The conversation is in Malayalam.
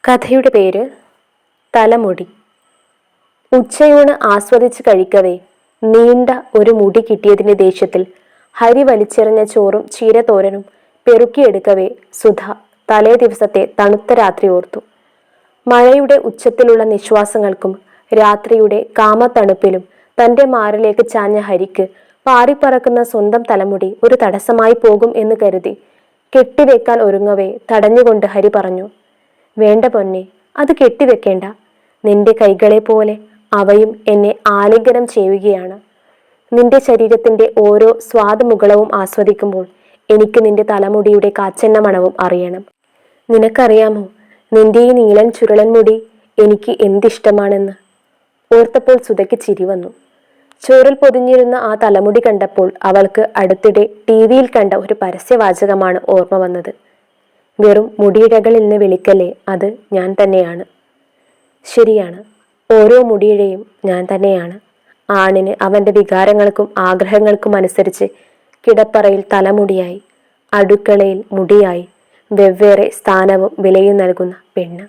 കഥയുടെ പേര് തലമുടി. ഉച്ചയൂണ് ആസ്വദിച്ച് കഴിക്കവേ നീണ്ട ഒരു മുടി കിട്ടിയതിന്റെ ദേഷ്യത്തിൽ ഹരി വലിച്ചെറിഞ്ഞ ചോറും ചീരത്തോരനും പെറുക്കിയെടുക്കവേ സുധ തലേ ദിവസത്തെ തണുത്ത രാത്രി ഓർത്തു. മഴയുടെ ഉച്ചത്തിലുള്ള നിശ്വാസങ്ങൾക്കും രാത്രിയുടെ കാമത്തണുപ്പിലും തന്റെ മാറിലേക്ക് ചാഞ്ഞ ഹരിക്ക് പാറിപ്പറക്കുന്ന സ്വന്തം തലമുടി ഒരു തടസ്സമായി പോകും എന്ന് കരുതി കെട്ടിവെക്കാൻ ഒരുങ്ങവേ തടഞ്ഞുകൊണ്ട് ഹരി പറഞ്ഞു, വേണ്ട പൊന്നെ, അത് കെട്ടിവെക്കേണ്ട. നിന്റെ കൈകളെ പോലെ അവയും എന്നെ ആലിംഗനം ചെയ്യുകയാണ്. നിന്റെ ശരീരത്തിന്റെ ഓരോ സ്വാദുമുകളവും ആസ്വദിക്കുമ്പോൾ എനിക്ക് നിന്റെ തലമുടിയുടെ കാച്ചെണ്ണ മണവും അറിയണം. നിനക്കറിയാമോ, നിന്റെ ഈ നീലൻ ചുരുളൻ മുടി എനിക്ക് എന്തിഷ്ടമാണെന്ന്. ഓർത്തപ്പോൾ സുധയ്ക്ക് ചിരി വന്നു. ചോറിൽ പൊതിഞ്ഞിരുന്ന ആ തലമുടി കണ്ടപ്പോൾ അവൾക്ക് അടുത്തിടെ ടിവിയിൽ കണ്ട ഒരു പരസ്യവാചകമാണ് ഓർമ്മ വന്നത്. വെറും മുടിയിഴകളിൽ നിന്ന് വിളിക്കല്ലേ, അത് ഞാൻ തന്നെയാണ്. ശരിയാണ്, ഓരോ മുടിയിഴയും ഞാൻ തന്നെയാണ്. ആണിന് അവന്റെ വികാരങ്ങൾക്കും ആഗ്രഹങ്ങൾക്കും അനുസരിച്ച് കിടപ്പറയിൽ തലമുടിയായി, അടുക്കളയിൽ മുടിയായി, വെവ്വേറെ സ്ഥാനവും വിലയും നൽകുന്ന പെണ്ണ്.